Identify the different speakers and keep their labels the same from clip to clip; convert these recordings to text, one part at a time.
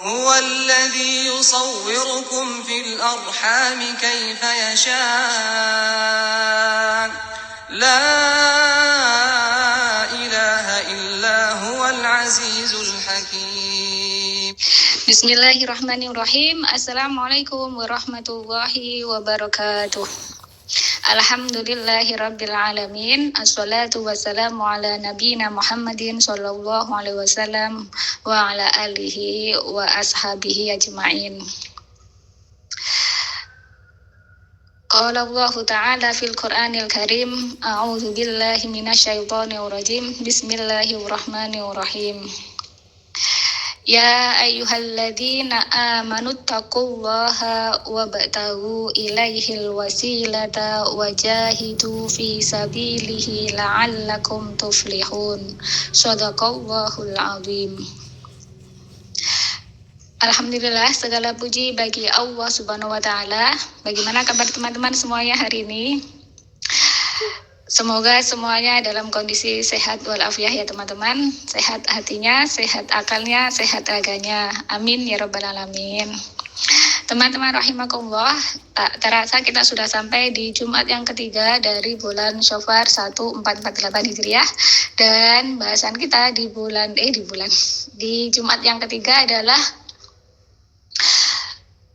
Speaker 1: هو الذي يصوركم في الأرحام كيف يشاء لا إله إلا هو العزيز الحكيم.
Speaker 2: Bismillahirrahmanirrahim. Assalamualaikum warahmatullahi wabarakatuh. Alhamdulillahirabbil alamin. Assalatu wassalamu ala nabiyina Muhammadin sallallahu alaihi wasallam wa ala alihi wa ashabihi ajmain. Qala Allah Ta'ala fil Qur'anil Karim, a'udzu billahi minasyaitonir rajim. Bismillahirrahmanirrahim. Ya ayyuhalladzina amanu taqullaha wabtaghu ilaihil wasilata wajahidu fi sabilihi la'allakum tuflihun. Shadaqallahul azim. Alhamdulillah, segala puji bagi Allah Subhanahu wa taala. Bagaimana kabar teman-teman semuanya hari ini? Semoga semuanya dalam kondisi sehat walafiat ya teman-teman. Sehat hatinya, sehat akalnya, sehat raganya. Amin ya rabbal alamin. Teman-teman rahimakumullah, tak terasa kita sudah sampai di Jumat yang ketiga dari bulan Syawal 1448 Hijriah. Dan bahasan kita di Jumat yang ketiga adalah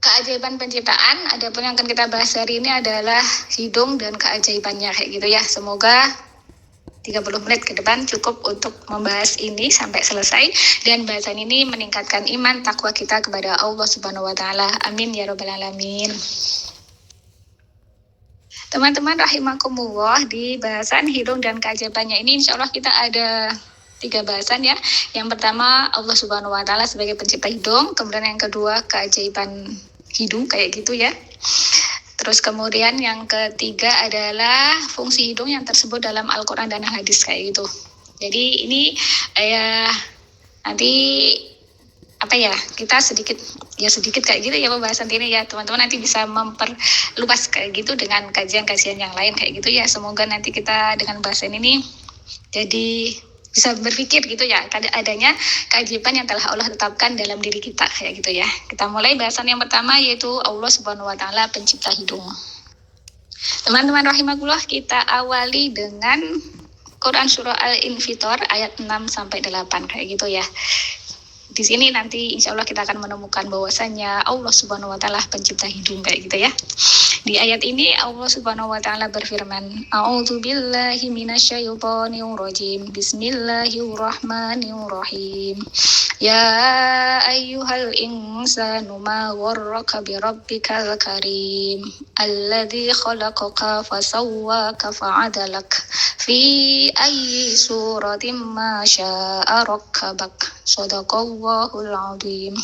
Speaker 2: keajaiban penciptaan. Adapun yang akan kita bahas hari ini adalah hidung dan keajaibannya kayak gitu ya. Semoga 30 menit ke depan cukup untuk membahas ini sampai selesai, dan bahasan ini meningkatkan iman takwa kita kepada Allah Subhanahu wa taala. Amin ya rabbal alamin. Teman-teman rahimakumullah, di bahasan hidung dan keajaibannya ini insya Allah kita ada 3 bahasan ya. Yang pertama Allah Subhanahu wa taala sebagai pencipta hidung, kemudian yang kedua keajaiban hidung kayak gitu ya. Terus kemudian yang ketiga adalah fungsi hidung yang tersebut dalam Al-Quran dan hadis kayak gitu. Jadi ini nanti kita sedikit kayak gitu ya pembahasan ini ya. Teman-teman nanti bisa memperluas kayak gitu dengan kajian-kajian yang lain kayak gitu ya. Semoga nanti kita dengan bahasan ini jadi bisa berpikir gitu ya, adanya keajaiban yang telah Allah tetapkan dalam diri kita kayak gitu ya. Kita mulai bahasan yang pertama, yaitu Allah Subhanahu wa taala pencipta hidung. Teman-teman rahimakumullah, kita awali dengan Quran surah Al-Infitor ayat 6 sampai 8 kayak gitu ya. Di sini nanti insya Allah kita akan menemukan bahwasannya Allah Subhanahu wa taala pencipta hidung kayak gitu ya. Di ayat ini Allah Subhanahu wa taala berfirman, A'udzu billahi minasyaitonir rajim. Bismillahirrahmanirrahim. Ya ayyuhal insanu ma gharraka bi rabbikal karim alladzi khalaqaka fasawwaka fa'adalak fi ayyi suratin ma syaa rakkabak. Shadaqallahul azim.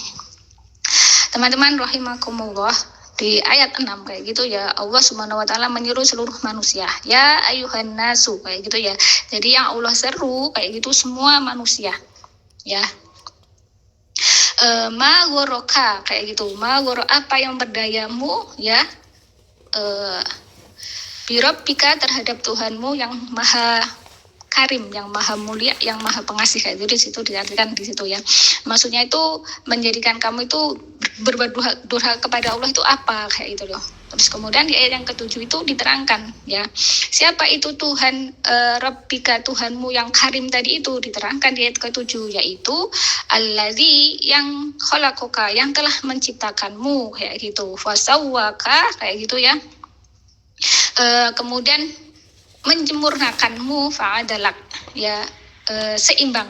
Speaker 2: Teman-teman rahimakumullah, di ayat 6 kayak gitu ya, Allah Subhanahu wa taala menyuruh seluruh manusia, ya ayyuhan nasu kayak gitu ya. Jadi yang Allah seru kayak gitu semua manusia ya. Ma ghoroka kayak gitu, ma ghoro apa yang berdayamu ya, birabbika terhadap Tuhanmu yang maha karim, yang maha mulia, yang maha pengasih kayak itu. Di situ diartikan di situ ya. Maksudnya itu menjadikan kamu itu berbuat durhaka kepada Allah itu apa kayak gitu loh. Terus kemudian di ayat yang ke-7 itu diterangkan ya, siapa itu Tuhan Rabbika, Tuhanmu yang karim tadi itu diterangkan di ayat ke-7, yaitu allazi yang khalaqaka, yang telah menciptakanmu kayak gitu, fasawwaka kayak gitu ya. Kemudian menjemurnakanmu fa'adalak ya, seimbang.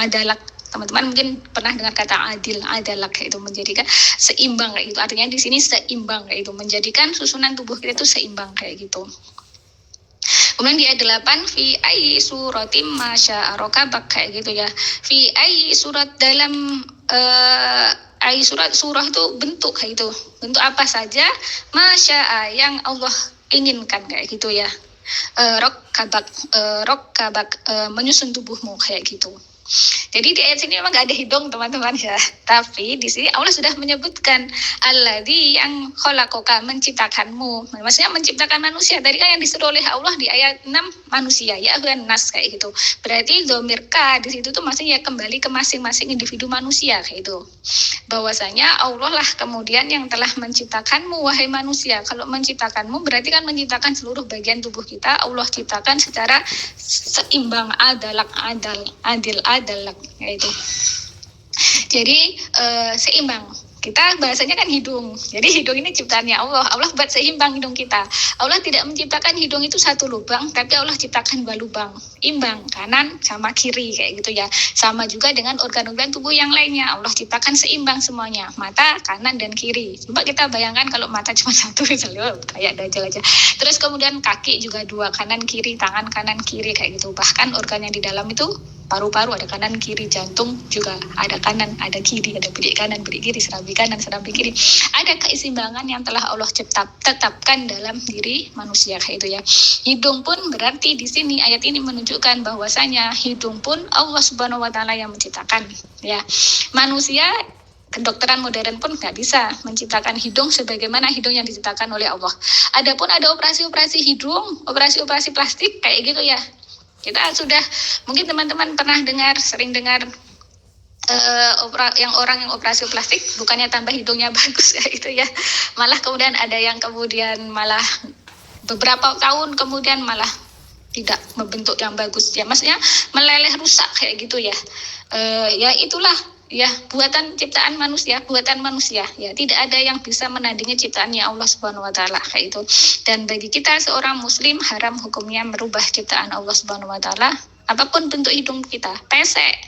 Speaker 2: Adalak, teman-teman mungkin pernah dengar kata adil, adalak itu menjadikan seimbang kayak gitu. Artinya di sini seimbang kayak itu, menjadikan susunan tubuh kita itu seimbang kayak gitu. Kemudian di ayat 8, fi ayyi suratim masya arokabak kayak gitu ya. Fi ayyi surat, dalam ayyi surah itu bentuk kayak gitu. Bentuk apa saja, masya yang Allah inginkan kayak gitu ya. Rokkabak menyusun tubuhmu kayak gitu. Jadi di ayat sini memang nggak ada hidung teman-teman ya. Tapi di sini Allah sudah menyebutkan alladzi yang khalaqaka, menciptakanmu. Maksudnya menciptakan manusia. Tadi kan yang disuruh oleh Allah di ayat 6 manusia ya ayyuhan nas kayak gitu. Berarti dhamir ka di situ tuh maksudnya kembali ke masing-masing individu manusia kayak itu. Bahwasanya Allah lah kemudian yang telah menciptakanmu wahai manusia. Kalau menciptakanmu berarti kan menciptakan seluruh bagian tubuh kita. Allah ciptakan secara seimbang, adil yaitu. Jadi seimbang. Kita bahasanya kan hidung. Jadi hidung ini ciptaannya Allah. Allah buat seimbang hidung kita. Allah tidak menciptakan hidung itu satu lubang, tapi Allah ciptakan dua lubang. Imbang, kanan sama kiri kayak gitu ya. Sama juga dengan organ-organ tubuh yang lainnya. Allah ciptakan seimbang semuanya. Mata, kanan dan kiri. Coba kita bayangkan kalau mata cuma satu misalnya, kayak dajal aja. Terus kemudian kaki juga dua, kanan kiri, tangan kanan kiri kayak gitu. Bahkan organ yang di dalam itu paru-paru ada kanan kiri, jantung juga ada kanan, ada kiri, ada bilik kanan, bilik kiri, serambi kanan, serambi kiri. Ada keseimbangan yang telah Allah tetapkan dalam diri manusia kayak itu ya. Hidung pun berarti di sini ayat ini menunjukkan bahwasanya hidung pun Allah Subhanahu wa taala yang menciptakan ya. Manusia kedokteran modern pun nggak bisa menciptakan hidung sebagaimana hidung yang diciptakan oleh Allah. Adapun ada operasi-operasi hidung, operasi-operasi plastik kayak gitu ya. Kita sudah, mungkin teman-teman pernah sering dengar orang yang operasi plastik bukannya tambah hidungnya bagus ya itu ya. Malah kemudian ada yang kemudian malah beberapa tahun kemudian malah tidak membentuk yang bagus ya. Maksudnya meleleh rusak kayak gitu ya. Ya itulah ya buatan manusia ya, tidak ada yang bisa menandingi ciptaannya Allah Subhanahu wa taala kayak itu. Dan bagi kita seorang muslim haram hukumnya merubah ciptaan Allah Subhanahu wa taala apapun bentuk hidung kita, pesek,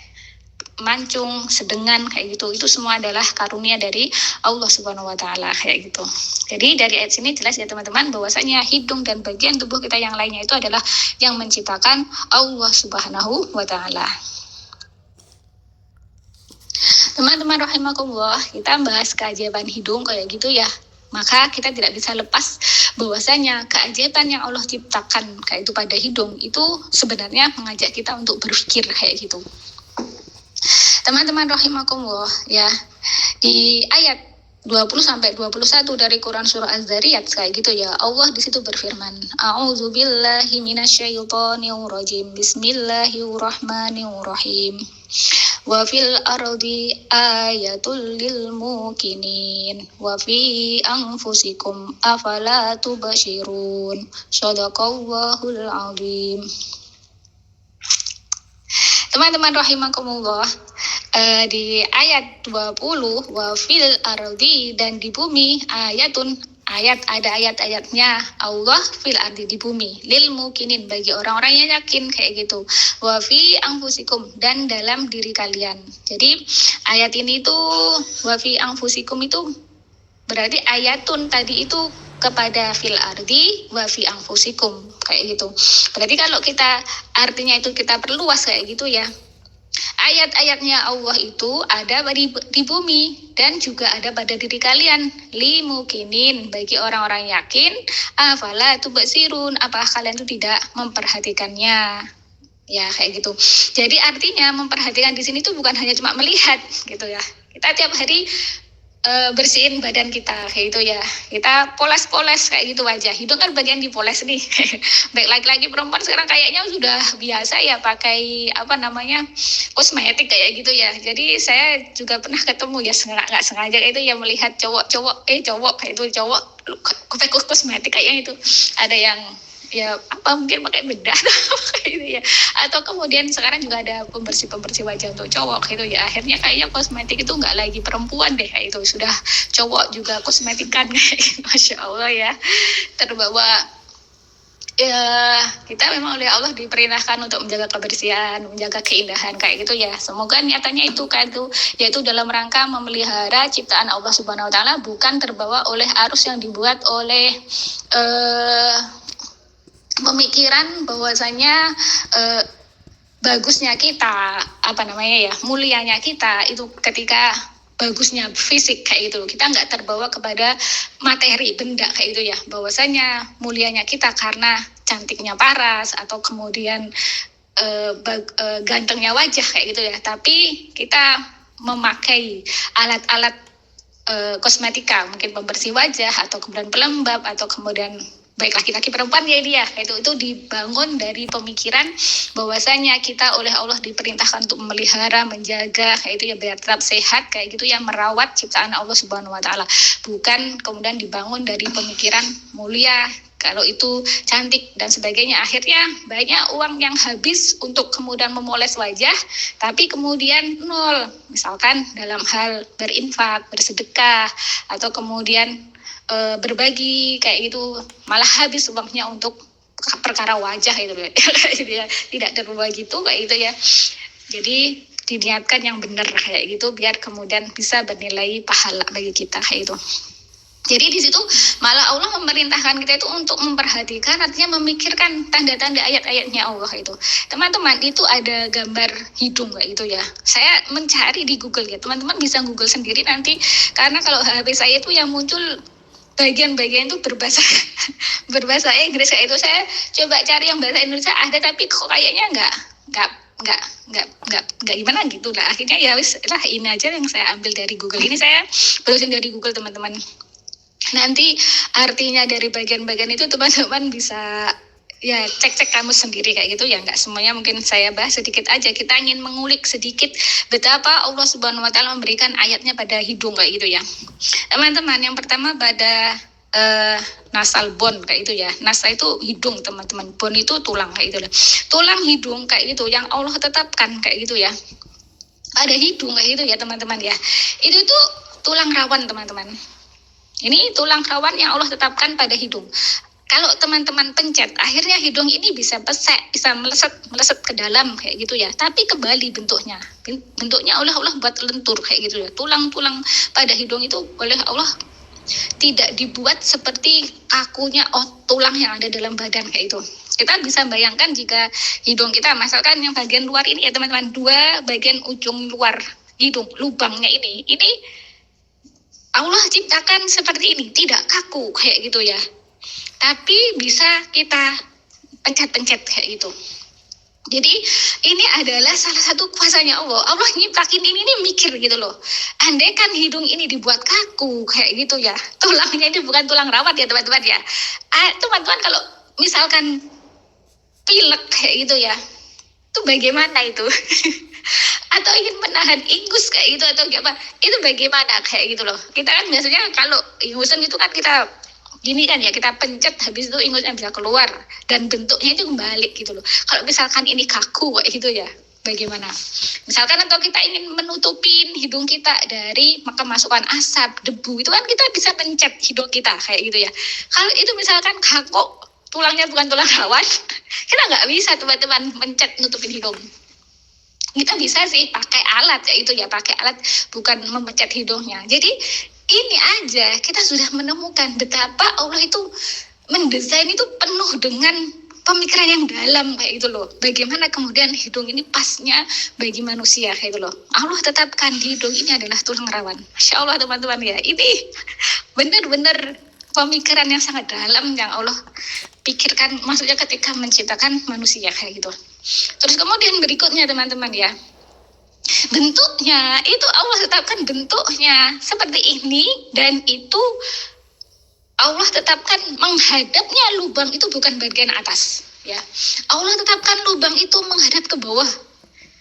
Speaker 2: mancung, sedengan kayak gitu, itu semua adalah karunia dari Allah Subhanahu wa taala kayak gitu. Jadi dari ayat sini jelas ya teman-teman bahwasanya hidung dan bagian tubuh kita yang lainnya itu adalah yang menciptakan Allah Subhanahu wa taala. Teman-teman rahimakumullah, kita bahas keajaiban hidung kayak gitu ya. Maka kita tidak bisa lepas bahwasanya keajaiban yang Allah ciptakan kayak itu pada hidung itu sebenarnya mengajak kita untuk berpikir kayak gitu. Teman-teman rahimakumullah ya. Di ayat 20 sampai 21 dari Quran surah Az-Zariyat kayak gitu ya. Allah di situ berfirman, A'udzubillahi minasyaitonir rajim. Bismillahirrahmanirrahim. Wa fil ardi ayatul lil mukinin wa fi anfusikum afala tubashirun. Shadaqallahul azim. Teman-teman rahimakumullah, di ayat 20 wa fil ardi, dan di bumi ada ayat-ayatnya Allah fil ardi, di bumi, lil mukinin, bagi orang-orang yang yakin kayak gitu, wa fi anfusikum, dan dalam diri kalian. Jadi ayat ini tuh wa fi anfusikum itu berarti ayatun tadi itu kepada fil ardi wa fi anfusikum kayak gitu. Berarti kalau kita artinya itu kita perluas kayak gitu ya. Ayat-ayatnya Allah itu ada di bumi dan juga ada pada diri kalian. Limukinin, bagi orang-orang yakin. Afala tubsirun, apa kalian itu tidak memperhatikannya? Ya kayak gitu. Jadi artinya memperhatikan di sini tuh bukan hanya cuma melihat gitu ya. Kita tiap hari bersihin badan kita kayak gitu ya, kita poles-poles kayak gitu wajah. Hidung kan bagian dipoles nih. Baik laki-laki perempuan sekarang kayaknya sudah biasa ya pakai kosmetik kayak gitu ya. Jadi saya juga pernah ketemu ya nggak sengaja itu ya melihat cowok kayak itu cowok pakai kosmetik kayaknya itu ada yang ya mungkin pakai bedak gitu ya, atau kemudian sekarang juga ada pembersih wajah untuk cowok gitu ya. Akhirnya kayaknya kosmetik itu nggak lagi perempuan deh kayak itu, sudah cowok juga kosmetikan kayak gitu. Masya Allah ya, terbawa ya. Kita memang oleh Allah diperintahkan untuk menjaga kebersihan, menjaga keindahan kayak gitu ya. Semoga niatannya itu kayak itu, yaitu dalam rangka memelihara ciptaan Allah Subhanahu wa taala, bukan terbawa oleh arus yang dibuat oleh pemikiran bahwasanya bagusnya kita, mulianya kita itu ketika bagusnya fisik kayak gitu. Kita nggak terbawa kepada materi, benda kayak gitu ya. Bahwasanya mulianya kita karena cantiknya paras, atau kemudian gantengnya wajah kayak gitu ya, tapi kita memakai alat-alat kosmetika, mungkin pembersih wajah atau kemudian pelembab atau kemudian baik laki-laki perempuan ya dia itu dibangun dari pemikiran bahwasanya kita oleh Allah diperintahkan untuk memelihara, menjaga kayak itu ya biar tetap sehat kayak gitu ya, merawat ciptaan Allah Subhanahu wa taala, bukan kemudian dibangun dari pemikiran mulia kalau itu cantik dan sebagainya. Akhirnya banyak uang yang habis untuk kemudian memoles wajah, tapi kemudian nol. Misalkan dalam hal berinfak, bersedekah, atau kemudian berbagi kayak gitu, malah habis uangnya untuk perkara wajah itu ya. Tidak terbagi gitu kayak gitu ya. Jadi diniatkan yang benar kayak gitu biar kemudian bisa bernilai pahala bagi kita kayak itu. Jadi di situ malah Allah memerintahkan kita itu untuk memperhatikan, artinya memikirkan tanda-tanda ayat-ayatnya Allah itu. Teman-teman, itu ada gambar hidung kayak gitu ya. Saya mencari di Google ya. Teman-teman bisa Google sendiri nanti, karena kalau HP saya itu yang muncul bagian-bagian itu berbahasa Inggris kayak itu. Saya coba cari yang bahasa Indonesia ada, tapi kok kayaknya nggak gimana gitu lah. Akhirnya ya wis lah, ini aja yang saya ambil dari Google. Ini saya browsing dari Google, teman-teman. Nanti artinya dari bagian-bagian itu teman-teman bisa ya cek kamus sendiri kayak gitu ya. Nggak semuanya mungkin saya bahas, sedikit aja. Kita ingin mengulik sedikit betapa Allah Subhanahu wa taala memberikan ayatnya pada hidung kayak gitu ya. Teman-teman, yang pertama pada nasal bone kayak itu ya. Nasa itu hidung, teman-teman. Bone itu tulang kayak gitu. Tulang hidung kayak gitu yang Allah tetapkan kayak gitu ya. Pada hidung kayak gitu ya, teman-teman ya. Itu tuh tulang rawan, teman-teman. Ini tulang rawan yang Allah tetapkan pada hidung. Kalau teman-teman pencet, akhirnya hidung ini bisa pesek, bisa meleset ke dalam kayak gitu ya. Tapi kembali bentuknya oleh Allah buat lentur kayak gitu ya. Tulang-tulang pada hidung itu oleh Allah tidak dibuat seperti kakunya tulang yang ada dalam badan kayak itu. Kita bisa bayangkan jika hidung kita, misalkan yang bagian luar ini ya teman-teman, dua bagian ujung luar hidung, lubangnya ini Allah ciptakan seperti ini, tidak kaku kayak gitu ya. Tapi bisa kita pencet-pencet kayak gitu. Jadi ini adalah salah satu kuasanya Allah. Allah nyiptakin ini mikir gitu loh. Andai kan hidung ini dibuat kaku kayak gitu ya, tulangnya ini bukan tulang rawat ya teman-teman ya. Teman-teman kalau misalkan pilek kayak gitu ya, itu bagaimana itu? Atau ingin menahan ingus kayak gitu atau apa, itu bagaimana kayak gitu loh. Kita kan biasanya kalau ingusan itu kan kita gini kan ya, kita pencet habis itu ingusnya bisa keluar dan bentuknya itu kembali gitu loh. Kalau misalkan ini kaku kayak gitu ya, bagaimana? Misalkan atau kita ingin menutupin hidung kita dari kemasukan asap, debu, itu kan kita bisa pencet hidung kita kayak gitu ya. Kalau itu misalkan kaku, tulangnya bukan tulang rawan, kita nggak bisa teman-teman mencet nutupin hidung. Kita bisa sih pakai alat ya itu ya, pakai alat, bukan memencet hidungnya. Jadi ini aja kita sudah menemukan betapa Allah itu mendesain itu penuh dengan pemikiran yang dalam kayak gitu loh. Bagaimana kemudian hidung ini pasnya bagi manusia kayak gitu loh. Allah tetapkan di hidung ini adalah tulang rawan. Masya Allah teman-teman ya, ini benar-benar pemikiran yang sangat dalam yang Allah pikirkan, maksudnya ketika menciptakan manusia kayak gitu. Terus kemudian berikutnya teman-teman ya, bentuknya itu Allah tetapkan bentuknya seperti ini, dan itu Allah tetapkan menghadapnya lubang itu bukan bagian atas ya. Allah tetapkan lubang itu menghadap ke bawah.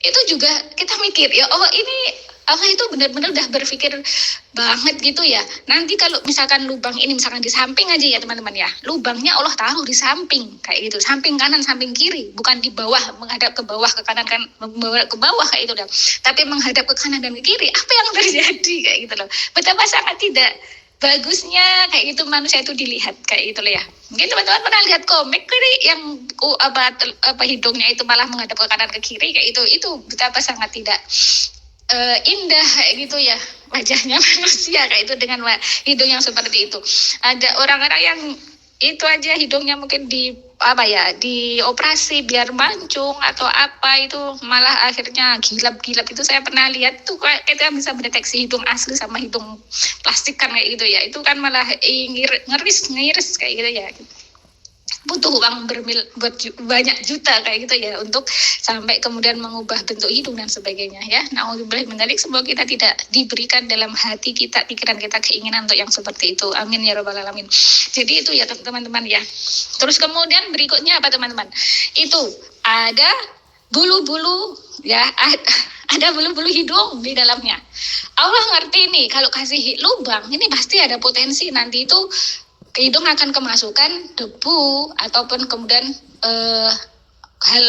Speaker 2: Itu juga kita mikir ya, Allah ini Allah itu benar-benar udah berpikir banget gitu ya. Nanti kalau misalkan lubang ini misalkan di samping aja ya teman-teman ya, lubangnya Allah taruh di samping kayak gitu, samping kanan, samping kiri, bukan di bawah menghadap ke bawah, ke kanan kan ke bawah kayak gitu loh, tapi menghadap ke kanan dan ke kiri. Apa yang terjadi kayak gitu loh. Betapa sangat tidak bagusnya kayak gitu manusia itu dilihat kayak gitu loh ya. Mungkin teman-teman pernah lihat komik kiri yang apa hidungnya itu malah menghadap ke kanan ke kiri kayak itu betapa sangat tidak indah kayak gitu ya wajahnya manusia kayak itu dengan hidung yang seperti itu. Ada orang-orang yang itu aja hidungnya mungkin dioperasi biar mancung atau apa, itu malah akhirnya gilap-gilap. Itu saya pernah lihat tuh, kita bisa mendeteksi hidung asli sama hidung plastik kan kayak gitu ya. Itu kan malah ngiris kayak gitu ya. butuh uang banyak juta kayak gitu ya untuk sampai kemudian mengubah bentuk hidung dan sebagainya ya. Nauzubillah min dzalik, semoga kita tidak diberikan dalam hati kita, pikiran kita, keinginan untuk yang seperti itu. Amin ya rabbal alamin. Jadi itu ya teman-teman ya. Terus kemudian berikutnya apa teman-teman? Itu ada bulu-bulu ya, ada bulu-bulu hidung di dalamnya. Allah ngerti nih kalau kasih lubang ini pasti ada potensi nanti itu hidung akan kemasukan debu ataupun kemudian hal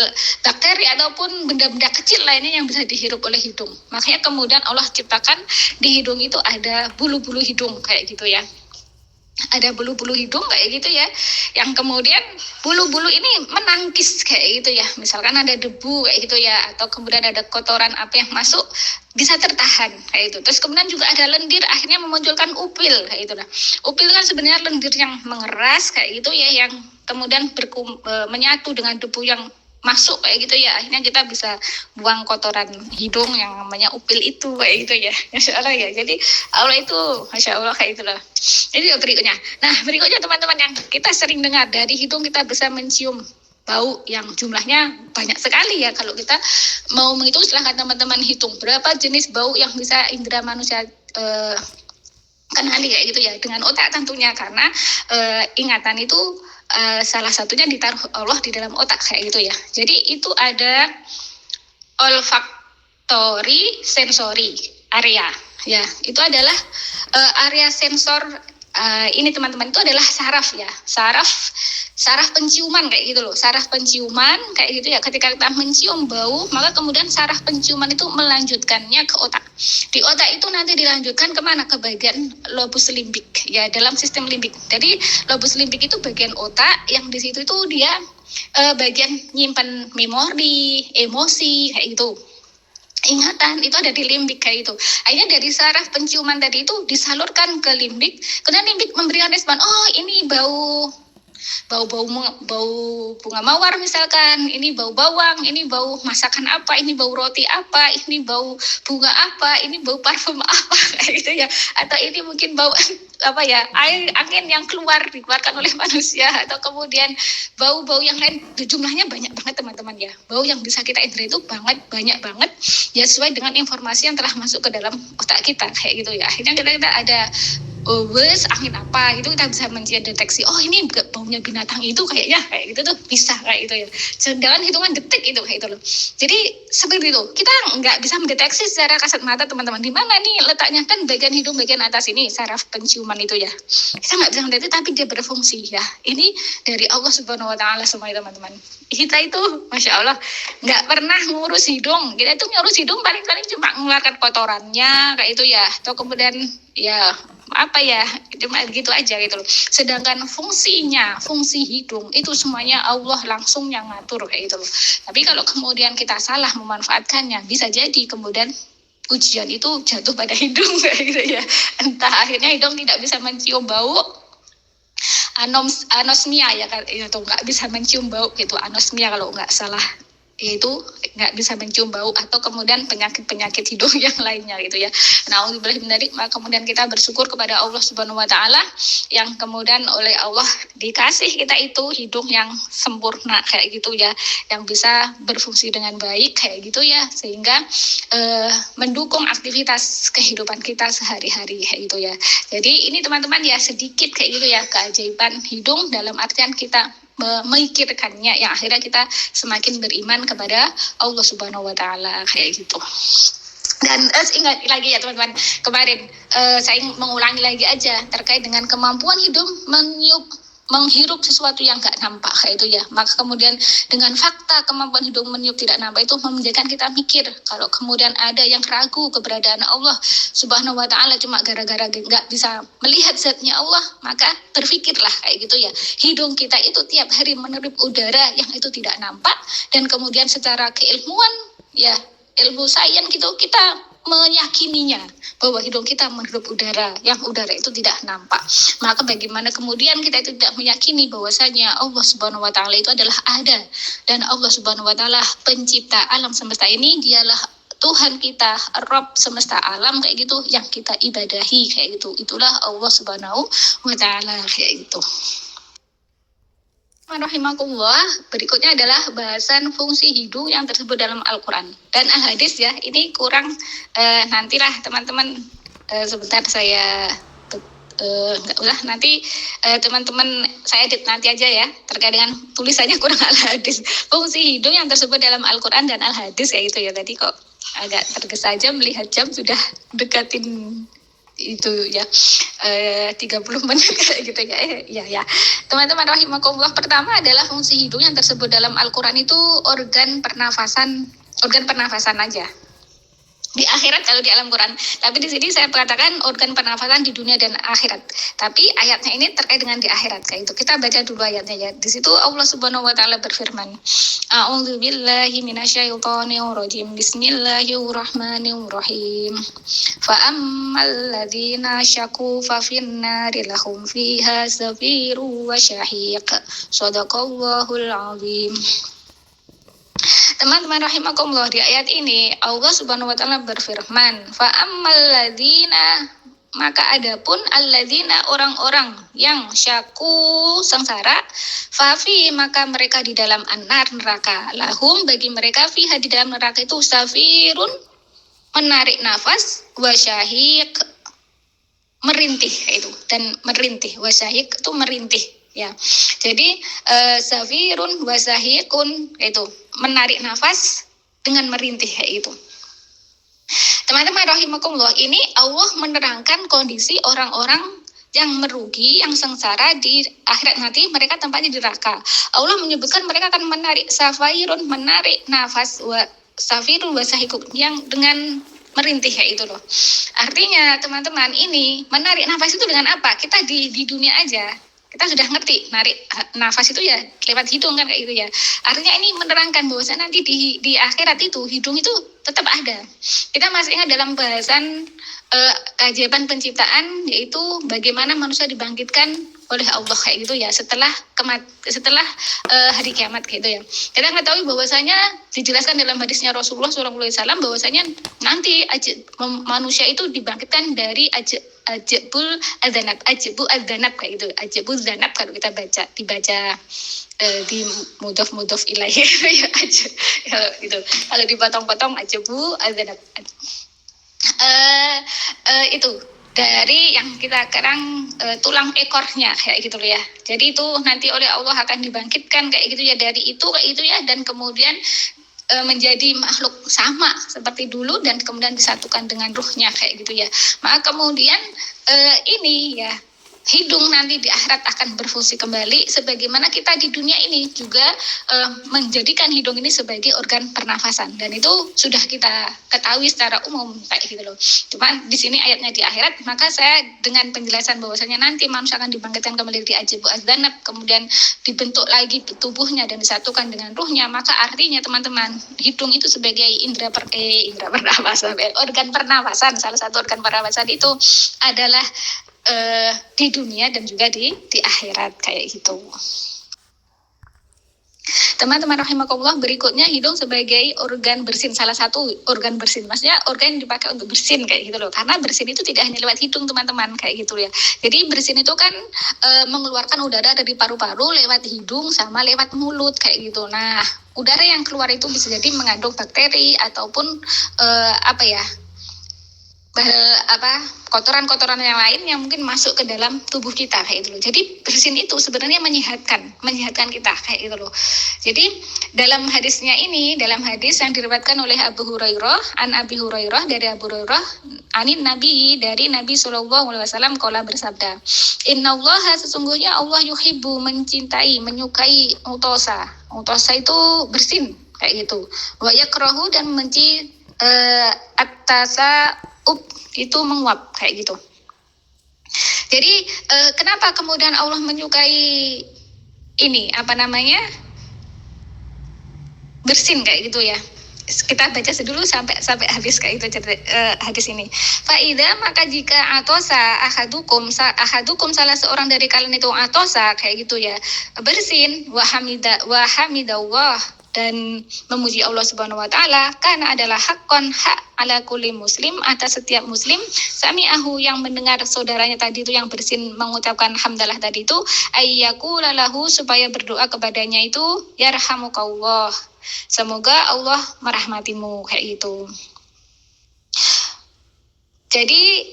Speaker 2: bakteri ataupun benda-benda kecil lainnya yang bisa dihirup oleh hidung. Makanya kemudian Allah ciptakan di hidung itu ada bulu-bulu hidung kayak gitu ya. Ada bulu-bulu hidung kayak gitu ya, yang kemudian bulu-bulu ini menangkis kayak gitu ya. Misalkan ada debu kayak gitu ya, atau kemudian ada kotoran apa yang masuk bisa tertahan kayak itu. Terus kemudian juga ada lendir akhirnya memunculkan upil kayak gitu lah. Upil kan sebenarnya lendir yang mengeras kayak gitu ya, yang kemudian menyatu dengan debu yang masuk kayak gitu ya, akhirnya kita bisa buang kotoran hidung yang namanya upil itu kayak gitu ya. Masya Allah ya, jadi Allah itu Masya Allah kayak itulah. Jadi berikutnya, nah berikutnya teman-teman yang kita sering dengar, dari hidung kita bisa mencium bau yang jumlahnya banyak sekali ya. Kalau kita mau menghitung silahkan teman-teman hitung berapa jenis bau yang bisa indera manusia kenali kayak gitu ya, dengan otak tentunya, karena ingatan itu salah satunya ditaruh Allah di dalam otak kayak gitu ya. Jadi itu ada olfactory sensory area ya, itu adalah area sensor. Ini teman-teman itu adalah saraf ya, saraf penciuman kayak gitu loh, saraf penciuman kayak gitu ya. Ketika kita mencium bau, maka kemudian saraf penciuman itu melanjutkannya ke otak. Di otak itu nanti dilanjutkan kemana? Ke bagian lobus limbik ya, dalam sistem limbik. Jadi lobus limbik itu bagian otak yang di situ itu dia bagian nyimpan memori, emosi kayak gitu. Ingatan itu ada di limbik kayak itu. Akhirnya dari saraf penciuman tadi itu disalurkan ke limbik, kemudian limbik memberikan respon, oh ini bau bunga mawar misalkan, ini bau bawang, ini bau masakan apa, ini bau roti apa, ini bau bunga apa, ini bau parfum apa kayak gitu ya, atau ini mungkin bau apa ya, air angin yang dikeluarkan oleh manusia, atau kemudian bau-bau yang lain. Jumlahnya banyak banget teman-teman ya, bau yang bisa kita indra itu banyak banget ya, sesuai dengan informasi yang telah masuk ke dalam otak kita kayak gitu ya. Akhirnya kita ada angin apa itu kita bisa mendeteksi, oh ini baunya binatang itu kayaknya kayak gitu tuh, bisa kayak gitu ya, sedangkan hitungan detik itu kayak gitu loh. Jadi seperti itu, kita nggak bisa mendeteksi secara kasat mata teman-teman di mana nih letaknya, kan bagian hidung bagian atas ini saraf penciuman itu ya, kita nggak bisa mendeteksi tapi dia berfungsi ya. Ini dari Allah Subhanahu Wa Taala semua teman-teman. Kita itu Masya Allah nggak pernah ngurus hidung, kita itu ngurus hidung paling-paling cuma mengeluarkan kotorannya kayak itu ya, atau kemudian ya apa ya, cuma gitu aja gitu loh. Sedangkan fungsi hidung itu semuanya Allah langsung yang ngatur kayak gitu loh. Tapi kalau kemudian kita salah memanfaatkannya, bisa jadi kemudian ujian itu jatuh pada hidung kayak gitu ya. Entah akhirnya hidung tidak bisa mencium bau, anosmia ya, itu nggak bisa mencium bau gitu, anosmia kalau nggak salah, itu nggak bisa mencium bau, atau kemudian penyakit hidung yang lainnya gitu ya. Nauzubillah min dzalik. Maka kemudian kita bersyukur kepada Allah Subhanahu Wa Taala yang kemudian oleh Allah dikasih kita itu hidung yang sempurna kayak gitu ya, yang bisa berfungsi dengan baik kayak gitu ya, sehingga mendukung aktivitas kehidupan kita sehari-hari kayak gitu ya. Jadi ini teman-teman ya sedikit kayak gitu ya keajaiban hidung, dalam artian kita memikirkannya yang akhirnya kita semakin beriman kepada Allah Subhanahu Wa Taala kayak gitu. Dan ingat lagi ya teman-teman, kemarin saya mengulangi lagi aja terkait dengan kemampuan hidung menghirup sesuatu yang gak nampak kayak itu ya. Maka kemudian dengan fakta kemampuan hidung meniup tidak nampak itu menjadikan kita mikir, kalau kemudian ada yang ragu keberadaan Allah Subhanahu Wa Taala cuma gara-gara gak bisa melihat zatnya Allah, maka berpikirlah kayak gitu ya, hidung kita itu tiap hari meniup udara yang itu tidak nampak, dan kemudian secara keilmuan ya, ilmu sains gitu, kita meyakininya bahwa hidung kita menghirup udara yang udara itu tidak nampak. Maka bagaimana kemudian kita itu tidak meyakini bahwasanya Allah Subhanahu Wa Taala itu adalah ada, dan Allah Subhanahu Wa Taala pencipta alam semesta ini, dialah Tuhan kita, Rabb semesta alam kayak gitu, yang kita ibadahi kayak gitu. Itulah Allah Subhanahu Wa Taala kayak gitu. Rahimakumullah, berikutnya adalah bahasan fungsi hidung yang tersebut dalam Al-Quran dan Al-Hadis ya. Ini kurang nantilah teman-teman sebentar saya enggak usah nanti teman-teman saya edit nanti aja ya terkait dengan tulisannya kurang Al-Hadis. Fungsi hidung yang tersebut dalam Al-Quran dan Al-Hadis kayak gitu ya. Tadi kok agak tergesa-gesa melihat jam sudah dekatin itu ya 30 menit gitu ya. Ya teman-teman rahimakumullah, pertama adalah fungsi hidung yang tersebut dalam Al-Quran itu organ pernafasan aja di akhirat kalau di alam Quran. Tapi di sini saya katakan organ pernafasan di dunia dan akhirat. Tapi ayatnya ini terkait dengan di akhirat kayak itu. Kita baca dulu ayatnya ya. Di situ Allah Subhanahu wa taala berfirman, A'udzubillahi minasyaitonir rajim. Bismillahirrahmanirrahim. Fa ammal ladzina syaku fa finnari lahum fiha zafiru wa syahiq. Shadaqallahul azim. Teman-teman rahimakumullah, di ayat ini Allah Subhanahu wa taala berfirman, fa ammal ladzina, maka adapun alladzina orang-orang yang syaku sengsara, fafi maka mereka di dalam anar neraka, lahum bagi mereka fiha di dalam neraka itu safirun menarik nafas, wasyahiq merintih itu, dan merintih, wasyahiq itu merintih ya. Jadi safirun wasahikun itu menarik nafas dengan merintih kayak itu. Teman-teman rahimakumullah, ini Allah menerangkan kondisi orang-orang yang merugi, yang sengsara di akhirat nanti, mereka tempatnya di neraka. Allah menyebutkan mereka akan menarik safirun, menarik nafas, safirun wasahikun yang dengan merintih kayak itu loh. Artinya teman-teman, ini menarik nafas itu dengan apa? Kita di dunia aja kita sudah ngerti narik nafas itu ya lewat hidung kan kayak gitu ya. Artinya ini menerangkan bahwa nanti di akhirat itu hidung itu tetap ada. Kita masih ingat dalam bahasan keajaiban penciptaan, yaitu bagaimana manusia dibangkitkan oleh Allah kayak gitu ya setelah hari kiamat kayak gitu ya. Kita mengetahui bahwasanya dijelaskan dalam hadisnya Rasulullah SAW bahwasanya nanti manusia itu dibangkitkan dari ajabul adzanab kayak gitu. Ajabul zanab kalau kita dibaca di mudhof ilaihi ya aja kalau gitu. Kalau dipotong-potong ajabu adzanab. Itu dari yang kita sekarang tulang ekornya kayak gitu ya. Jadi itu nanti oleh Allah akan dibangkitkan kayak gitu ya, dari itu kayak gitu ya, dan kemudian menjadi makhluk sama seperti dulu dan kemudian disatukan dengan ruhnya kayak gitu ya. Maka kemudian ini ya hidung nanti di akhirat akan berfungsi kembali sebagaimana kita di dunia ini juga menjadikan hidung ini sebagai organ pernafasan, dan itu sudah kita ketahui secara umum kayak gitu loh. Cuman di sini ayatnya di akhirat, maka saya dengan penjelasan bahwasanya nanti manusia akan dibangkitkan kembali di ajabu adzanab, kemudian dibentuk lagi tubuhnya dan disatukan dengan ruhnya, maka artinya teman-teman hidung itu sebagai indera pernafasan, organ pernafasan, salah satu organ pernafasan itu adalah di dunia dan juga di akhirat kayak gitu. Teman-teman rahimakumullah, berikutnya hidung sebagai organ bersin, salah satu organ bersin, maksudnya organ yang dipakai untuk bersin kayak gitu loh. Karena bersin itu tidak hanya lewat hidung teman-teman kayak gitu ya. Jadi bersin itu kan mengeluarkan udara dari paru-paru lewat hidung sama lewat mulut kayak gitu. Nah, udara yang keluar itu bisa jadi mengandung bakteri ataupun kotoran-kotoran yang lain yang mungkin masuk ke dalam tubuh kita kayak gitu loh. Jadi bersin itu sebenarnya menyehatkan kita kayak gitu loh. Jadi dalam hadisnya ini, dalam hadis yang diriwayatkan oleh Abu Hurairah, dari Abu Hurairah anin Nabi, dari Nabi SAW qala bersabda, Innallaha, sesungguhnya Allah yuhibbu, mencintai, menyukai utosa itu bersin kayak gitu. Wa yakrahu, dan menci atasa itu menguap kayak gitu. Jadi kenapa kemudian Allah menyukai ini bersin kayak gitu ya? Kita baca dulu sampai habis kayak itu hadis ini. Faida, maka jika atosa ahadukum salah seorang dari kalian itu atosa kayak gitu ya, bersin, wa hamidallah, dan memuji Allah Subhanahu wa taala, karena adalah haqqan, hak ala kulli muslim, atas setiap muslim, sami'ahu, yang mendengar saudaranya tadi itu yang bersin mengucapkan hamdalah tadi itu, ayyaqula lahu, supaya berdoa kepadanya itu, yarhamukallah, semoga Allah merahmatimu, kayak gitu. Jadi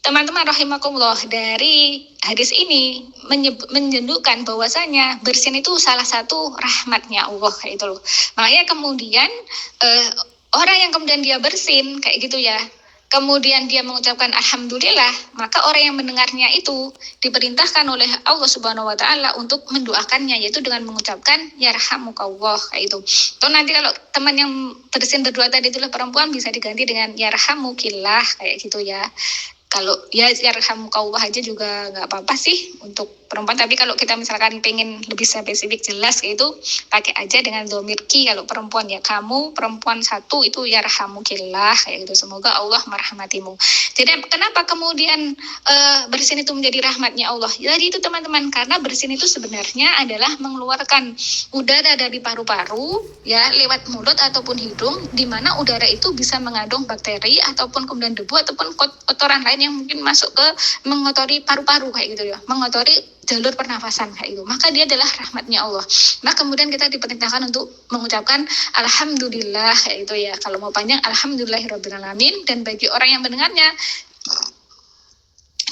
Speaker 2: teman-teman rahimakumullah, dari hadis ini menunjukkan bahwasanya bersin itu salah satu rahmatnya Allah, kayak itu loh. Makanya kemudian orang yang kemudian dia bersin kayak gitu ya, kemudian dia mengucapkan alhamdulillah, maka orang yang mendengarnya itu diperintahkan oleh Allah Subhanahu wa taala untuk mendoakannya, yaitu dengan mengucapkan yarhamukallah, kayak itu. Atau nanti kalau teman yang bersin berdua tadi itulah perempuan, bisa diganti dengan yarhamukillah, kayak gitu ya. Kalau ya yarhamukallah aja juga nggak apa-apa sih untuk perempuan, tapi kalau kita misalkan pengen lebih spesifik jelas kayak itu, pakai aja dengan dhamir ki. Kalau perempuan ya kamu, perempuan satu itu yarhamukillah, kayak gitu, semoga Allah merahmatimu. Jadi kenapa kemudian bersin itu menjadi rahmatnya Allah? Jadi itu teman-teman, karena bersin itu sebenarnya adalah mengeluarkan udara dari paru-paru ya lewat mulut ataupun hidung, di mana udara itu bisa mengandung bakteri ataupun kemudian debu ataupun kotoran lain yang mungkin masuk ke mengotori paru-paru, kayak gitu ya, mengotori jalur pernafasan, kayak itu. Maka dia adalah rahmatnya Allah. Nah kemudian kita diperintahkan untuk mengucapkan alhamdulillah, kayak itu ya. Kalau mau panjang alhamdulillahirabbil alamin. Dan bagi orang yang mendengarnya,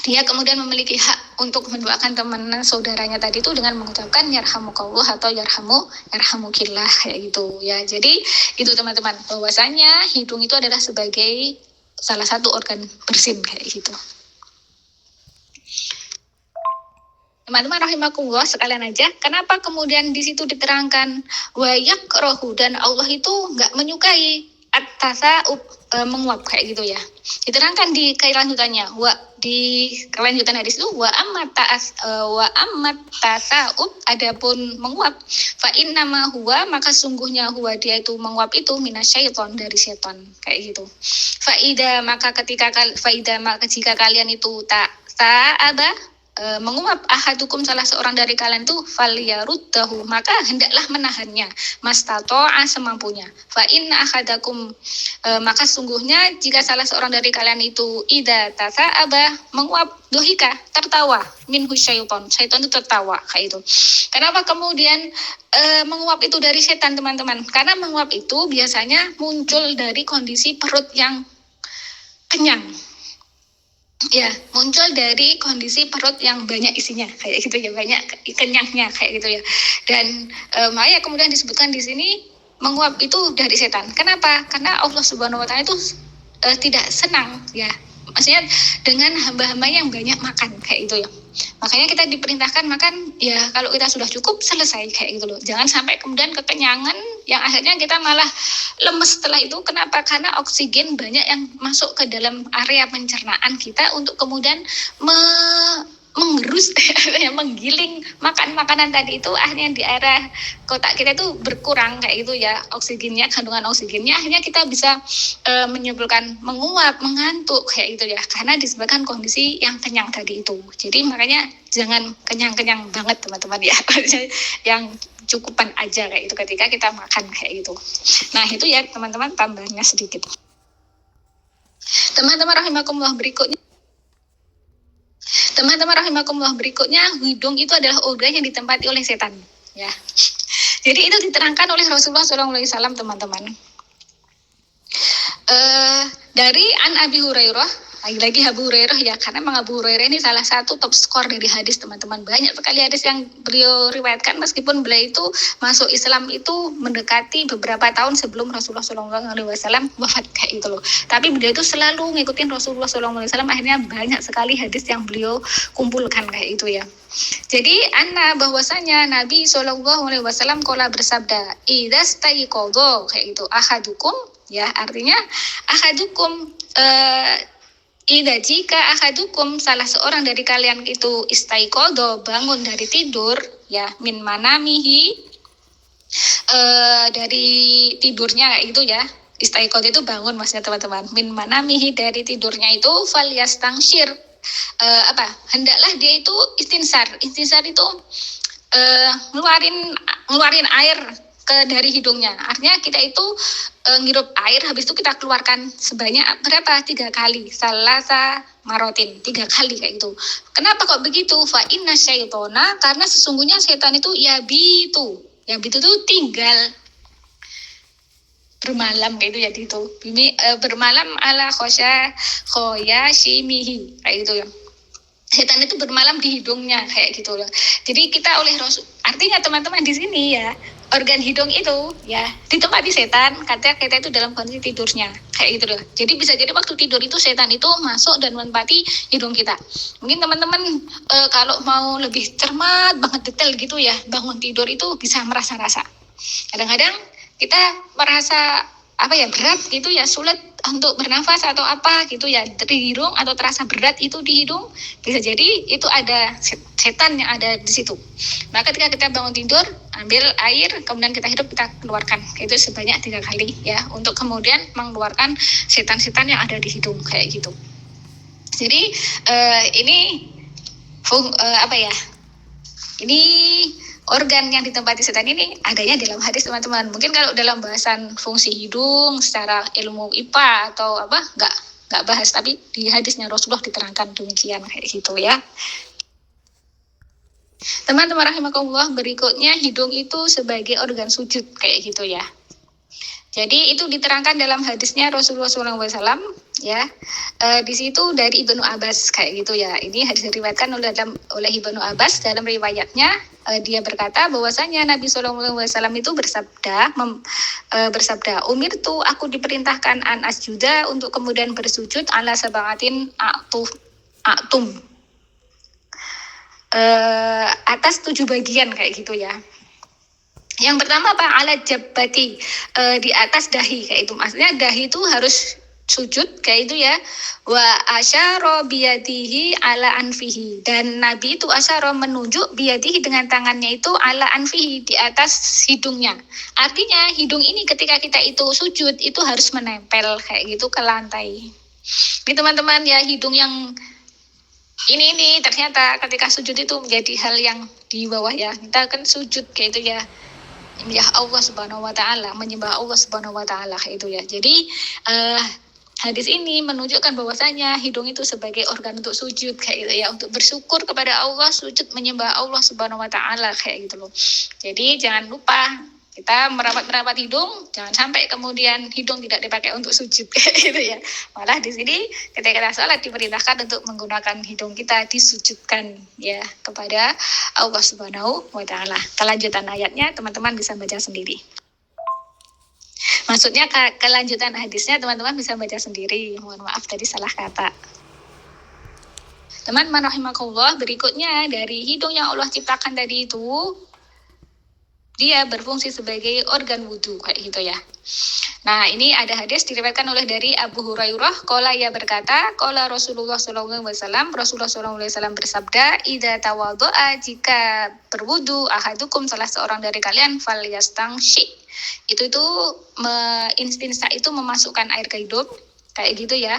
Speaker 2: dia kemudian memiliki hak untuk mendoakan teman saudaranya tadi itu dengan mengucapkan yarhamukallah atau yarhamukillah, kayak gitu ya. Jadi itu teman-teman, bahwasanya hidung itu adalah sebagai salah satu organ bersin, kayak gitu. Teman-teman rahimakumullah sekalian aja, kenapa kemudian di situ diterangkan wa yakrahu, dan Allah itu nggak menyukai at-tasa'ub, menguap, kayak gitu ya. Diterangkan di kelanjutannya, di kelanjutan hadis itu wa ammat tasa'ub, adapun menguap, fa innama huwa, maka sungguhnya huwa, dia itu menguap itu, minasyaiton, dari setan, kayak gitu. Faida, maka jika kalian itu menguap ahadukum, salah seorang dari kalian itu, falyaruddahu, maka hendaklah menahannya, mastata'a, semampunya. Fa inna ahadakum, maka sungguhnya jika salah seorang dari kalian itu idza tasa'aba, menguap, dohika, tertawa, minhu syaiton itu tertawa, kayak itu. Kenapa kemudian menguap itu dari setan, teman-teman? Karena menguap itu biasanya muncul dari kondisi perut yang kenyang. Ya, muncul dari kondisi perut yang banyak isinya, kayak gitu ya, banyak kenyangnya, kayak gitu ya. Dan makanya kemudian disebutkan di sini menguap itu dari setan. Kenapa? Karena Allah Subhanahu wa taala itu tidak senang ya, maksudnya dengan hamba-hamba yang banyak makan, kayak gitu ya. Makanya kita diperintahkan makan ya kalau kita sudah cukup, selesai, kayak gitu loh. Jangan sampai kemudian kekenyangan yang akhirnya kita malah lemes setelah itu. Kenapa? Karena oksigen banyak yang masuk ke dalam area pencernaan kita untuk kemudian menggerus menggiling makanan tadi itu, akhirnya di area kotak kita itu berkurang, kayak gitu ya, oksigennya, kandungan oksigennya, akhirnya kita bisa menyebabkan menguap, mengantuk, kayak gitu ya, karena disebabkan kondisi yang kenyang tadi itu. Jadi makanya jangan kenyang-kenyang banget teman-teman ya, yang cukupan aja, kayak itu, ketika kita makan, kayak gitu. Nah itu ya teman-teman, tambahnya sedikit. Teman-teman rahimakumullah, berikutnya, hidung itu adalah organ yang ditempati oleh setan ya. Jadi itu diterangkan oleh Rasulullah SAW, teman-teman. Dari Abi Hurairah, lagi-lagi Abu Hurairah ya, karena memang Abu Hurairah ini salah satu top skor dari hadis, teman-teman. Banyak sekali hadis yang beliau riwayatkan, meskipun beliau itu masuk Islam itu mendekati beberapa tahun sebelum Rasulullah SAW wafat, kayak itu loh. Tapi beliau itu selalu ngikutin Rasulullah SAW, akhirnya banyak sekali hadis yang beliau kumpulkan, kayak itu ya. Jadi bahwasanya Nabi SAW qala bersabda, idastaiqadha, kayak itu, ahadukum ya, artinya ahadukum jika ahadukum, salah seorang dari kalian itu istaiqadha, bangun dari tidur ya, min manamihi, dari tidurnya, kayak itu ya. Istaiqadha itu bangun maksudnya, teman-teman. Min manamihi, dari tidurnya itu, falyastangshir, hendaklah dia itu istinsar itu ngeluarin air dari hidungnya. Artinya kita itu ngirup air, habis itu kita keluarkan sebanyak berapa? 3 kali. Salasa marotin, 3 kali kayak gitu. Kenapa kok begitu? Fa inna syaitona, karena sesungguhnya setan itu yabitu itu tinggal bermalam kayak gitu ya itu. Bermalam ala khoya shimihi kayak gitu ya. Setan itu bermalam di hidungnya kayak gitu loh. Jadi kita oleh Rasul, artinya teman-teman di sini ya, organ hidung itu ya ditempati setan, katanya kita itu dalam kondisi tidurnya kayak gitu loh. Jadi bisa jadi waktu tidur itu setan itu masuk dan menempati hidung kita. Mungkin teman-teman kalau mau lebih cermat banget detail gitu ya, bangun tidur itu bisa merasa-rasa. Kadang-kadang kita merasa berat gitu ya, sulit untuk bernafas atau apa gitu ya di hidung, atau terasa berat itu di hidung, bisa jadi itu ada setan yang ada di situ. Maka ketika kita bangun tidur, ambil air, kemudian kita hirup, kita keluarkan itu sebanyak 3 kali ya, untuk kemudian mengeluarkan setan-setan yang ada di hidung kayak gitu. Jadi ini ini organ yang ditempati setan ini adanya dalam hadis, teman-teman. Mungkin kalau dalam bahasan fungsi hidung secara ilmu IPA atau nggak bahas, tapi di hadisnya Rasulullah diterangkan demikian kayak gitu ya. Teman-teman rahimakumullah, berikutnya hidung itu sebagai organ sujud kayak gitu ya. Jadi itu diterangkan dalam hadisnya Rasulullah SAW ya. Di situ dari Ibnu Abbas kayak gitu ya. Ini hadis diriwayatkan oleh Ibnu Abbas. Dalam riwayatnya dia berkata bahwasanya Nabi SAW itu bersabda, umirtu, aku diperintahkan an asjuda, untuk kemudian bersujud ala sab'atin a'tum, atas 7 bagian kayak gitu ya. Yang pertama ala jabbati, di atas dahi kayak itu. Maksudnya dahi itu harus sujud kayak itu ya. Wa asyara biyadihi ala anfihi, dan Nabi itu asyara menunjuk biyadihi dengan tangannya itu ala anfihi, di atas hidungnya. Artinya hidung ini ketika kita itu sujud itu harus menempel kayak gitu ke lantai. Ini teman-teman ya, hidung yang ini ternyata ketika sujud itu menjadi hal yang di bawah ya. Kita kan sujud kayak itu ya, Allah Subhanahu wa taala, menyembah Allah Subhanahu wa taala itu ya. Jadi hadis ini menunjukkan bahwasanya hidung itu sebagai organ untuk sujud kayak gitu ya, untuk bersyukur kepada Allah, sujud menyembah Allah Subhanahu wa taala kayak gitu loh. Jadi jangan lupa kita merawat hidung, jangan sampai kemudian hidung tidak dipakai untuk sujud kayak gitu ya. Malah di sini ketika kita sholat diperintahkan untuk menggunakan hidung kita disujudkan ya kepada Allah Subhanahu wa taala. Kelanjutan ayatnya teman-teman bisa baca sendiri. Maksudnya kelanjutan hadisnya teman-teman bisa baca sendiri. Mohon maaf tadi salah kata. Teman-teman rahimakumullah, berikutnya dari hidung yang Allah ciptakan tadi itu, dia berfungsi sebagai organ wudhu kayak gitu ya. Nah, ini ada hadis diriwayatkan oleh dari Abu Hurairah, qala ia berkata, qala Rasulullah SAW, Rasulullah SAW bersabda, idza tawaddo'a, jika berwudu ahadukum, salah seorang dari kalian, falyastangshi, itu istinsa itu memasukkan air ke hidung kayak gitu ya.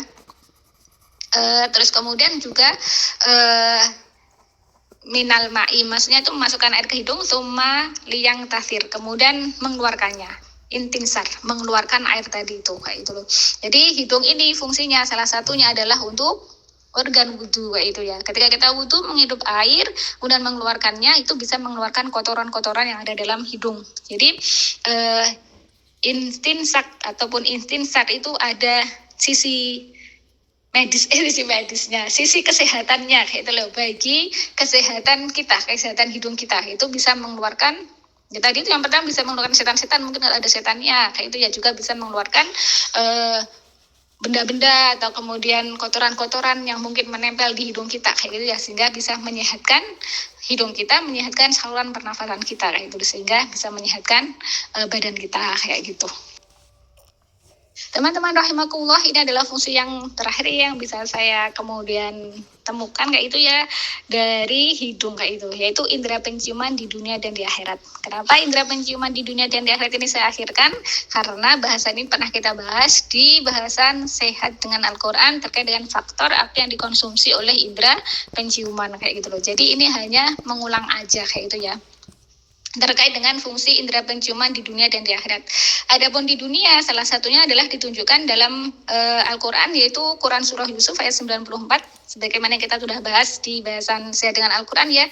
Speaker 2: Terus kemudian juga minal ma'i, maksudnya itu memasukkan air ke hidung, summa liyang tasir, kemudian mengeluarkannya, intinsar, mengeluarkan air tadi itu kayak itu loh. Jadi hidung ini fungsinya salah satunya adalah untuk organ wudhu kayak itu ya. Ketika kita wudhu menghirup air kemudian mengeluarkannya, itu bisa mengeluarkan kotoran-kotoran yang ada dalam hidung. Jadi intinsak ataupun istinsar itu ada sisi medisnya, sisi kesehatannya kayak itu loh, bagi kesehatan kita, kesehatan hidung kita itu bisa mengeluarkan ya, tadi itu yang pertama bisa mengeluarkan setan-setan, mungkin kalau ada setannya kayak itu ya, juga bisa mengeluarkan benda-benda atau kemudian kotoran-kotoran yang mungkin menempel di hidung kita kayak gitu ya, sehingga bisa menyehatkan hidung kita, menyehatkan saluran pernafasan kita kayak itu, sehingga bisa menyehatkan badan kita kayak gitu. Teman-teman rahimakumullah, ini adalah fungsi yang terakhir yang bisa saya kemudian temukan kayak itu ya dari hidung kayak itu, yaitu indera penciuman di dunia dan di akhirat. Kenapa indera penciuman di dunia dan di akhirat ini saya akhirkan? Karena bahasan ini pernah kita bahas di bahasan sehat dengan Al-Quran terkait dengan faktor apa yang dikonsumsi oleh indera penciuman kayak gitu loh. Jadi ini hanya mengulang aja kayak itu ya. terkait dengan fungsi indera penciuman di dunia dan di akhirat. Adapun di dunia, salah satunya adalah ditunjukkan dalam Al-Quran, yaitu Quran Surah Yusuf ayat 94, sebagaimana kita sudah bahas di bahasan saya dengan Al-Quran ya.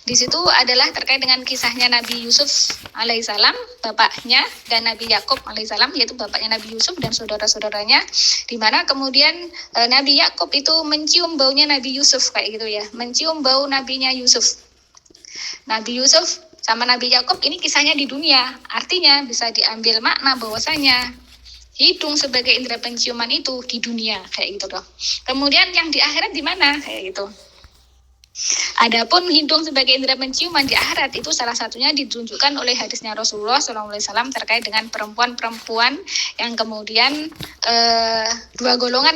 Speaker 2: Di situ adalah terkait dengan kisahnya Nabi Yusuf alaihissalam, bapaknya, dan Nabi Yakub alaihissalam, yaitu bapaknya Nabi Yusuf dan saudara-saudaranya, di mana kemudian Nabi Yakub itu mencium baunya Nabi Yusuf, kayak gitu ya, mencium bau nabinya Yusuf. Nabi Yusuf sama Nabi Yakub ini kisahnya di dunia, artinya bisa diambil makna bahwasanya hidung sebagai indera penciuman itu di dunia, kayak gitu loh. Kemudian yang di akhirat di mana, kayak gitu. Adapun hidung sebagai indera penciuman di akhirat itu salah satunya ditunjukkan oleh hadisnya Rasulullah SAW terkait dengan perempuan-perempuan yang kemudian dua golongan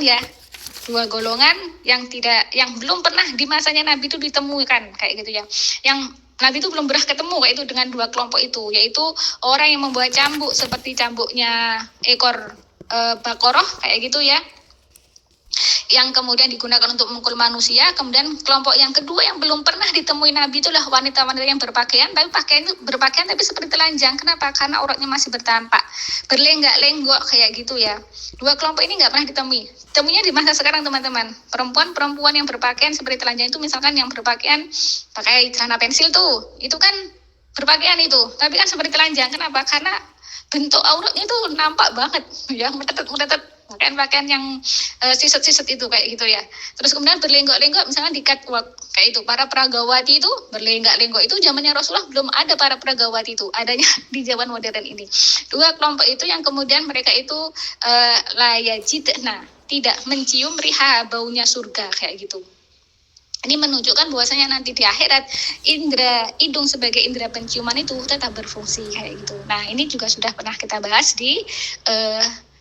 Speaker 2: yang belum pernah di masanya Nabi itu ditemukan, kayak gitu ya. Yang Nabi itu belum pernah ketemu kayak itu dengan dua kelompok itu, yaitu orang yang membawa cambuk seperti cambuknya ekor bakoroh, kayak gitu ya, yang kemudian digunakan untuk memukul manusia. Kemudian kelompok yang kedua yang belum pernah ditemui Nabi itulah wanita-wanita yang berpakaian tapi seperti telanjang. Kenapa? Karena auratnya masih bertampak, berlenggak-lenggok kayak gitu ya. Dua kelompok ini nggak pernah ditemui. Temunya di masa sekarang teman-teman. Perempuan yang berpakaian seperti telanjang itu, misalkan yang berpakaian pakai celana pensil tuh, itu kan berpakaian itu, tapi kan seperti telanjang. Kenapa? Karena bentuk auratnya itu nampak banget ya, metetet pakaian yang siset-siset itu, kayak gitu ya. Terus kemudian berlenggak-lenggok, misalnya di catwalk kayak itu, para peragawati itu berlenggak-lenggok. Itu zamannya Rasulullah belum ada para peragawati itu, adanya di zaman modern ini. Dua kelompok itu yang kemudian mereka itu tidak mencium riha baunya surga, kayak gitu. Ini menunjukkan bahwasanya nanti di akhirat hidung sebagai indera penciuman itu tetap berfungsi, kayak gitu. Nah, ini juga sudah pernah kita bahas di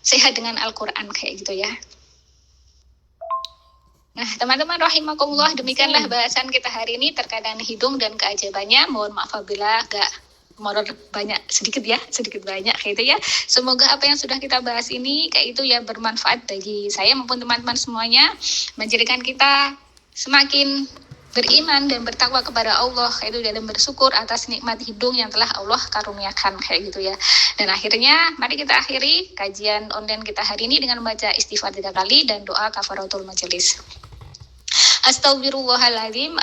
Speaker 2: Sehat dengan Al-Quran, kayak gitu ya. Nah, teman-teman rahimakumullah, demikianlah bahasan kita hari ini terkait dengan hidung dan keajaibannya. Mohon maaf apabila agak molor sedikit banyak kayak itu ya. Semoga apa yang sudah kita bahas ini kayak itu ya bermanfaat bagi saya maupun teman-teman semuanya, menjadikan kita semakin beriman dan bertakwa kepada Allah, yaitu dalam bersyukur atas nikmat hidung yang telah Allah karuniakan, kayak gitu ya. Dan akhirnya mari kita akhiri kajian online kita hari ini dengan membaca istighfar 3 kali dan doa kafaratul majelis. Astaghfirullahaladzim,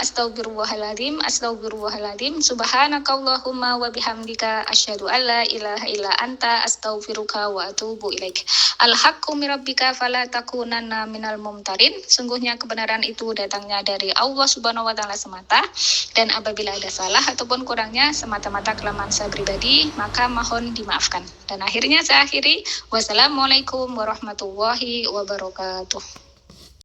Speaker 2: subhanakallahumma wa bihamdika asyhadu an la ilaha illa anta astaghfiruka wa atubu ilaik. Al-haqqu mirabbika fala takunanna minal mumtarin. Sungguhnya kebenaran itu datangnya dari Allah Subhanahu wa taala semata, dan apabila ada salah ataupun kurangnya semata-mata kelemahan saya pribadi, maka mohon dimaafkan. Dan akhirnya saya akhiri, wassalamualaikum warahmatullahi wabarakatuh.